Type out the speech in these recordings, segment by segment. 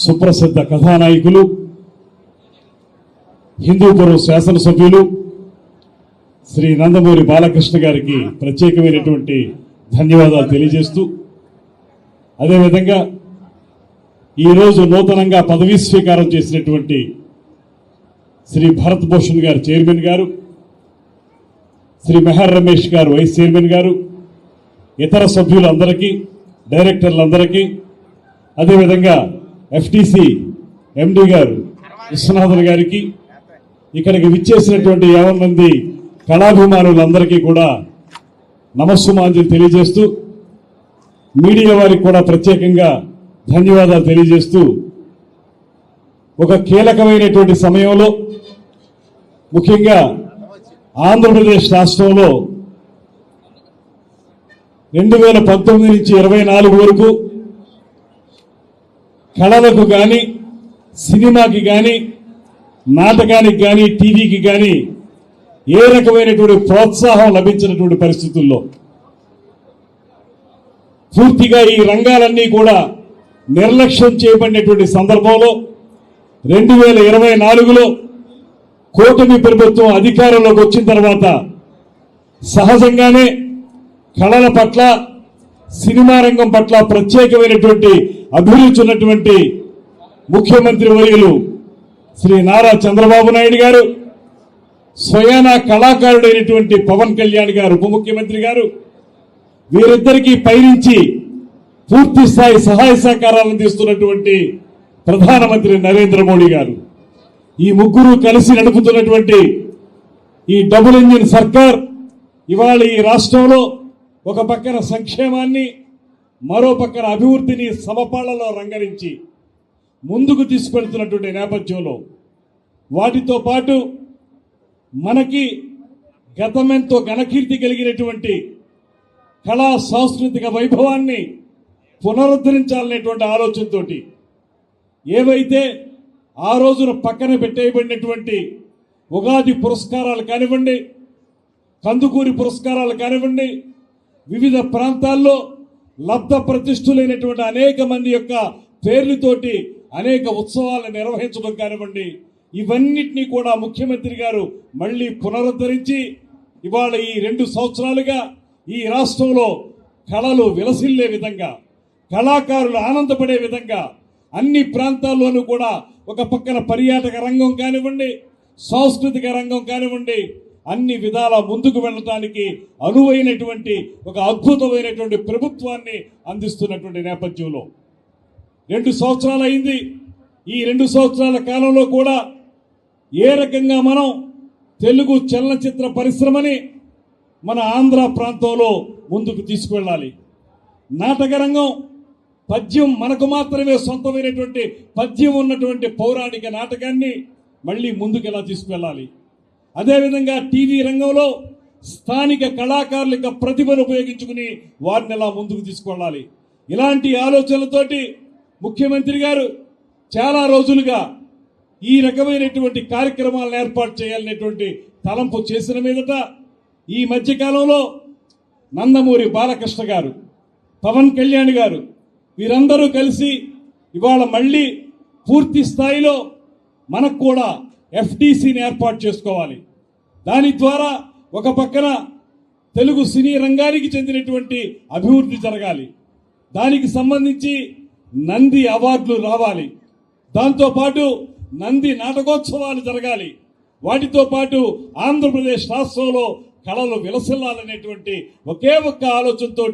సుప్రసిద్ధ కథానాయకులు, హిందూపురం శాసనసభ్యులు శ్రీ నందమూరి బాలకృష్ణ గారికి ప్రత్యేకమైనటువంటి ధన్యవాదాలు తెలియజేస్తూ, అదేవిధంగా ఈరోజు నూతనంగా పదవీ స్వీకారం చేసినటువంటి శ్రీ భరత్ భూషణ్ గారు చైర్మన్ గారు, శ్రీ మెహర్ రమేష్ గారు వైస్ చైర్మన్ గారు, ఇతర సభ్యులందరికీ, డైరెక్టర్లందరికీ, అదేవిధంగా ఎఫ్టీసీ ఎండి గారు విశ్వనాథన్ గారికి, ఇక్కడికి విచ్చేసినటువంటి 50 మంది కళాభిమానులందరికీ కూడా నమస్సుమాంజలి తెలియజేస్తూ, మీడియా వారికి కూడా ప్రత్యేకంగా ధన్యవాదాలు తెలియజేస్తూ, ఒక కీలకమైనటువంటి సమయంలో ముఖ్యంగా ఆంధ్రప్రదేశ్ రాష్ట్రంలో 2019 నుంచి 24 వరకు కళలకు కానీ, సినిమాకి కానీ, నాటకానికి కానీ, టీవీకి కానీ ఏ రకమైనటువంటి ప్రోత్సాహం లభించినటువంటి పరిస్థితుల్లో పూర్తిగా ఈ రంగాలన్నీ కూడా నిర్లక్ష్యం చేయబడినటువంటి సందర్భంలో 2024లో కూటమి ప్రభుత్వం అధికారంలోకి వచ్చిన తర్వాత సహజంగానే కళల పట్ల, సినిమా రంగం పట్ల ప్రత్యేకమైనటువంటి అభిరుచి ఉన్నటువంటి ముఖ్యమంత్రి వర్యులు శ్రీ నారా చంద్రబాబు నాయుడు గారు, స్వయాన కళాకారుడైనటువంటి పవన్ కళ్యాణ్ గారు ఉప ముఖ్యమంత్రి గారు, వీరిద్దరికీ పైనుంచి పూర్తి స్థాయి సహాయ సహకారాలను తీస్తున్నటువంటి ప్రధానమంత్రి నరేంద్ర మోడీ గారు, ఈ ముగ్గురు కలిసి నడుపుతున్నటువంటి ఈ డబుల్ ఇంజిన్ సర్కార్ ఇవాళ ఈ రాష్ట్రంలో ఒక పక్కన సంక్షేమాన్ని, మరో పక్కన అభివృద్ధిని సమపాళ్లలో రంగరించి ముందుకు తీసుకెళ్తున్నటువంటి నేపథ్యంలో వాటితో పాటు మనకి గతమెంతో ఘనకీర్తి కలిగినటువంటి కళా సాంస్కృతిక వైభవాన్ని పునరుద్ధరించాలనేటువంటి ఆలోచనతో ఏవైతే ఆ రోజున పక్కన పెట్టేయబడినటువంటి ఉగాది పురస్కారాలు కానివ్వండి, కందుకూరి పురస్కారాలు కానివ్వండి, వివిధ ప్రాంతాల్లో లబ్ధ ప్రతిష్ఠులైనటువంటి అనేక మంది యొక్క పేర్లతోటి అనేక ఉత్సవాలను నిర్వహించడం కానివ్వండి, ఇవన్నిటినీ కూడా ముఖ్యమంత్రి గారు మళ్ళీ పునరుద్ధరించి ఇవాళ ఈ 2 సంవత్సరాలుగా ఈ రాష్ట్రంలో కళలు విలసిల్లే విధంగా, కళాకారులు ఆనందపడే విధంగా అన్ని ప్రాంతాల్లోనూ కూడా ఒక పక్కన పర్యాటక రంగం కానివ్వండి, సాంస్కృతిక రంగం కానివ్వండి, అన్ని విధాల ముందుకు వెళ్ళటానికి అనువైనటువంటి ఒక అద్భుతమైనటువంటి ప్రభుత్వాన్ని అందిస్తున్నటువంటి నేపథ్యంలో 2 సంవత్సరాలు అయింది. ఈ 2 సంవత్సరాల కాలంలో కూడా ఏ రకంగా మనం తెలుగు చలనచిత్ర పరిశ్రమని మన ఆంధ్ర ప్రాంతంలో ముందుకు తీసుకువెళ్ళాలి, నాటక రంగం, పద్యం, మనకు మాత్రమే సొంతమైనటువంటి పద్యం ఉన్నటువంటి పౌరాణిక నాటకాన్ని మళ్ళీ ముందుకు ఎలా తీసుకువెళ్ళాలి, అదేవిధంగా టీవీ రంగంలో స్థానిక కళాకారుల యొక్క ప్రతిభను ఉపయోగించుకుని వారిని ఎలా ముందుకు తీసుకెళ్ళాలి, ఇలాంటి ఆలోచనలతోటి ముఖ్యమంత్రి గారు చాలా రోజులుగా ఈ రకమైనటువంటి కార్యక్రమాలను ఏర్పాటు చేయాలనేటువంటి తలంపు చేసిన మీదట ఈ మధ్యకాలంలో నందమూరి బాలకృష్ణ గారు, పవన్ కళ్యాణ్ గారు వీరందరూ కలిసి ఇవాళ మళ్ళీ పూర్తి స్థాయిలో మనకు కూడా ఎఫ్టీసీని ఏర్పాటు చేసుకోవాలి. దాని ద్వారా ఒక పక్కన తెలుగు సినీ రంగానికి చెందినటువంటి అభివృద్ధి జరగాలి, దానికి సంబంధించి నంది అవార్డులు రావాలి, దాంతోపాటు నంది నాటకోత్సవాలు జరగాలి, వాటితో పాటు ఆంధ్రప్రదేశ్ రాష్ట్రంలో కళలు విలసిల్లాలనేటువంటి ఒకే ఒక్క ఆలోచనతో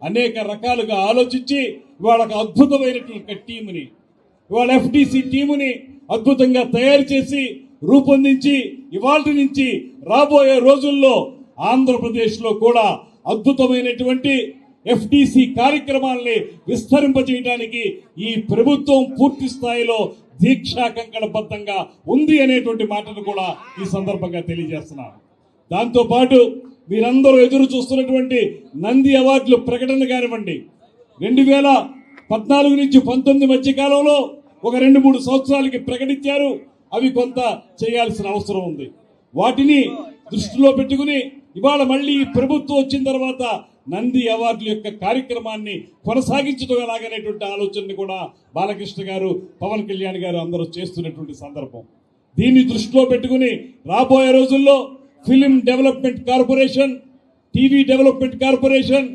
అనేక రకాలుగా ఆలోచించి ఇవాళ అద్భుతమైనటువంటి టీముని, ఇవాళ ఎఫ్టీసీ టీముని అద్భుతంగా తయారు చేసి రూపొందించి ఇవాళ నుంచి రాబోయే రోజుల్లో ఆంధ్రప్రదేశ్లో కూడా అద్భుతమైనటువంటి ఎఫ్టీసీ కార్యక్రమాల్ని విస్తరింపజేయడానికి ఈ ప్రభుత్వం పూర్తి స్థాయిలో దీక్షా కంకణబద్ధంగా ఉంది అనేటువంటి మాటను కూడా ఈ సందర్భంగా తెలియజేస్తున్నాను. దాంతోపాటు మీరందరూ ఎదురు చూస్తున్నటువంటి నంది అవార్డులు ప్రకటన కానివ్వండి, 2014 నుంచి 19 మధ్య కాలంలో ఒక 2-3 సంవత్సరాలకి ప్రకటించారు, అవి కొంత చేయాల్సిన అవసరం ఉంది. వాటిని దృష్టిలో పెట్టుకుని ఇవాళ మళ్ళీ ప్రభుత్వం వచ్చిన తర్వాత నంది అవార్డుల యొక్క కార్యక్రమాన్ని కొనసాగించడం ఎలాగనేటువంటి ఆలోచనని కూడా బాలకృష్ణ గారు, పవన్ కళ్యాణ్ గారు అందరూ చేస్తున్నటువంటి సందర్భం. దీన్ని దృష్టిలో పెట్టుకుని రాబోయే రోజుల్లో film development corporation, TV development corporation,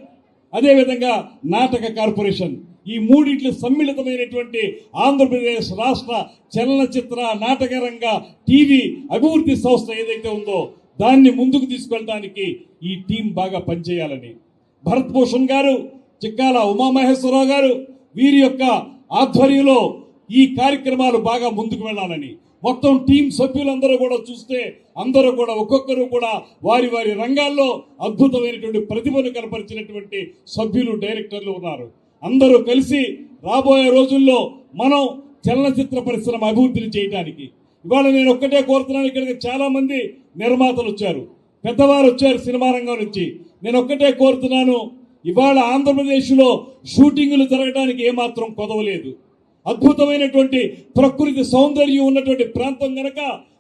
అదేవిధంగా నాటక కార్పొరేషన్, ఈ మూడింటి సమ్మిళితమైనటువంటి ఆంధ్రప్రదేశ్ రాష్ట్ర చలనచిత్ర నాటక రంగ టీవీ అభివృద్ధి సంస్థ ఏదైతే ఉందో దాన్ని ముందుకు తీసుకెళ్ళడానికి ఈ టీం బాగా పనిచేయాలని భరత్ భూషణ్ గారు, చిక్కాల ఉమామహేశ్వరరావు గారు వీరి యొక్క ఆధ్వర్యంలో ఈ కార్యక్రమాలు బాగా ముందుకు వెళ్ళాలని మొత్తం టీం సభ్యులందరూ కూడా చూస్తే అందరూ కూడా ఒక్కొక్కరు కూడా వారి వారి రంగాల్లో అద్భుతమైనటువంటి ప్రతిభను కనపరిచినటువంటి సభ్యులు, డైరెక్టర్లు ఉన్నారు. అందరూ కలిసి రాబోయే రోజుల్లో మనం చలనచిత్ర పరిశ్రమ అభివృద్ధిని చేయడానికి ఇవాళ నేను ఒక్కటే కోరుతున్నాను. ఇక్కడికి చాలా మంది నిర్మాతలు వచ్చారు, పెద్దవారు వచ్చారు సినిమా రంగం నుంచి. నేను ఒక్కటే కోరుతున్నాను, ఇవాళ ఆంధ్రప్రదేశ్లో షూటింగులు జరగడానికి ఏమాత్రం కొదవలేదు. అద్భుతమైనటువంటి ప్రకృతి సౌందర్యం ఉన్నటువంటి ప్రాంతం గనక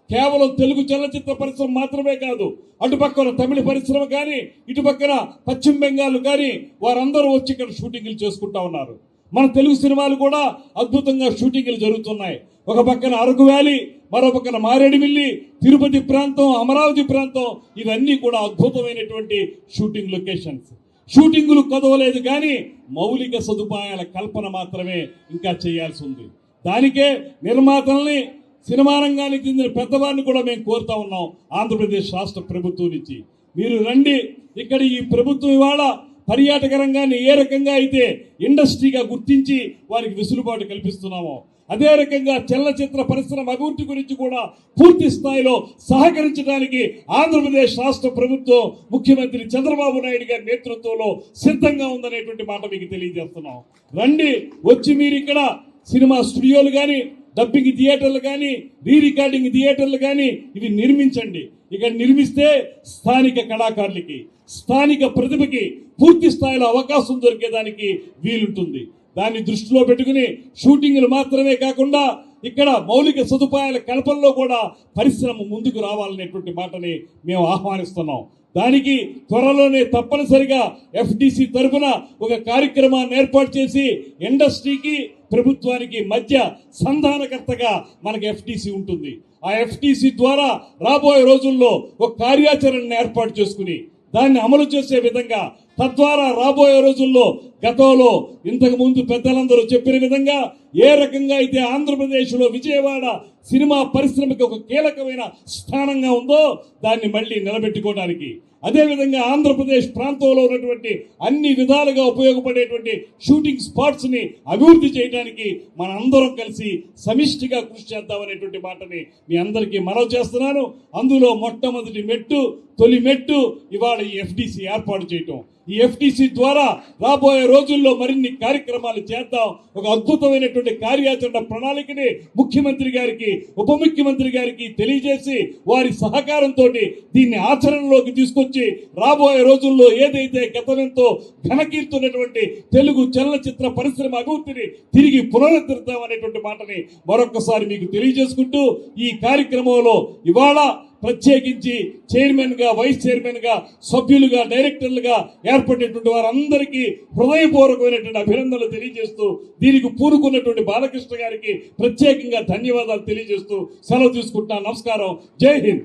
కేవలం తెలుగు చలనచిత్ర పరిశ్రమ మాత్రమే కాదు, అటుపక్కన తమిళ పరిశ్రమ కానీ, ఇటుపక్కన పశ్చిమ బెంగాల్ కానీ వారందరూ వచ్చి ఇక్కడ షూటింగ్లు చేసుకుంటా ఉన్నారు. మన తెలుగు సినిమాలు కూడా అద్భుతంగా షూటింగ్లు జరుగుతున్నాయి. ఒక పక్కన అరకు వ్యాలీ, మరో పక్కన మారేడుమిల్లి, తిరుపతి ప్రాంతం, అమరావతి ప్రాంతం, ఇవన్నీ కూడా అద్భుతమైనటువంటి షూటింగ్ లొకేషన్స్. షూటింగులు కదవలేదు కానీ మౌలిక సదుపాయాల కల్పన మాత్రమే ఇంకా చేయాల్సి ఉంది. దానికే నిర్మాతల్ని, సినిమా రంగానికి చెందిన పెద్దవారిని కూడా మేము కోరుతా ఉన్నాం ఆంధ్రప్రదేశ్ రాష్ట్ర ప్రభుత్వం నుంచి. మీరు రండి, ఇక్కడ ఈ ప్రభుత్వం ఇవాళ పర్యాటక రంగాన్ని ఏ రకంగా అయితే ఇండస్ట్రీగా గుర్తించి వారికి వెసులుబాటు కల్పిస్తున్నామో అదే రకంగా చలనచిత్ర పరిశ్రమ అభివృద్ధి గురించి కూడా పూర్తి స్థాయిలో సహకరించడానికి ఆంధ్రప్రదేశ్ రాష్ట్ర ప్రభుత్వం ముఖ్యమంత్రి చంద్రబాబు నాయుడు గారి నేతృత్వంలో సిద్ధంగా ఉందనేటువంటి మాట మీకు తెలియజేస్తున్నాం. రండి, వచ్చి మీరు ఇక్కడ సినిమా స్టూడియోలు కానీ, డబ్బింగ్ థియేటర్లు కానీ, రీ రికార్డింగ్ థియేటర్లు కానీ ఇవి నిర్మించండి. ఇక్కడ నిర్మిస్తే స్థానిక కళాకారులకి, స్థానిక ప్రతిభకి పూర్తి స్థాయిలో అవకాశం దొరికేదానికి వీలుంటుంది. దాన్ని దృష్టిలో పెట్టుకుని షూటింగ్లు మాత్రమే కాకుండా ఇక్కడ మౌలిక సదుపాయాల కల్పనలో కూడా పరిశ్రమ ముందుకు రావాలనేటువంటి మాటని మేము ఆహ్వానిస్తున్నాం. దానికి త్వరలోనే తప్పనిసరిగా ఎఫ్డిసి తరఫున ఒక కార్యక్రమాన్ని ఏర్పాటు చేసి ఇండస్ట్రీకి, ప్రభుత్వానికి మధ్య సంధానకర్తగా మనకి ఎఫ్డిసి ఉంటుంది. ఆ ఎఫ్డిసి ద్వారా రాబోయే రోజుల్లో ఒక కార్యాచరణను ఏర్పాటు చేసుకుని దాన్ని అమలు చేసే విధంగా, తద్వారా రాబోయే రోజుల్లో గతంలో ఇంతకు ముందు పెద్దలందరూ చెప్పిన విధంగా ఏ రకంగా అయితే ఆంధ్రప్రదేశ్లో విజయవాడ సినిమా పరిశ్రమకి ఒక కీలకమైన స్థానంగా ఉందో దాన్ని మళ్ళీ నిలబెట్టుకోవడానికి, అదేవిధంగా ఆంధ్రప్రదేశ్ ప్రాంతంలో ఉన్నటువంటి అన్ని విధాలుగా ఉపయోగపడేటువంటి షూటింగ్ స్పాట్స్ ని అభివృద్ధి చేయడానికి మనందరం కలిసి సమిష్టిగా కృషి చేద్దామనేటువంటి మాటని మీ అందరికీ మనవి చేస్తున్నాను. అందులో మొట్టమొదటి మెట్టు, తొలి మెట్టు ఇవాళ ఈ ఎఫ్డిసి ఏర్పాటు చేయటం. ఈ ఎఫ్డిసి ద్వారా రాబోయే రోజుల్లో మరిన్ని కార్యక్రమాలు చేద్దాం. ఒక అద్భుతమైనటువంటి కార్యాచరణ ప్రణాళికని ముఖ్యమంత్రి గారికి, ఉప ముఖ్యమంత్రి గారికి తెలియజేసి వారి సహకారంతో దీన్ని ఆచరణలోకి తీసుకొచ్చి రాబోయే రోజుల్లో ఏదైతే గతమెంతో ఘనకీర్తున్నటువంటి తెలుగు చలనచిత్ర పరిశ్రమ అభివృద్ధిని తిరిగి పునరుద్ధరిద్దామనేటువంటి మాటని మరొకసారి మీకు తెలియజేసుకుంటూ ఈ కార్యక్రమంలో ఇవాళ ప్రత్యేకించి చైర్మన్ గా, వైస్ చైర్మన్ గా, సభ్యులుగా, డైరెక్టర్లుగా ఏర్పడినటువంటి వారందరికీ హృదయపూర్వకమైనటువంటి అభినందనలు తెలియజేస్తూ దీనికి పూనుకున్నటువంటి బాలకృష్ణ గారికి ప్రత్యేకంగా ధన్యవాదాలు తెలియజేస్తూ సెలవు తీసుకుంటున్నాను. నమస్కారం. జై హింద్.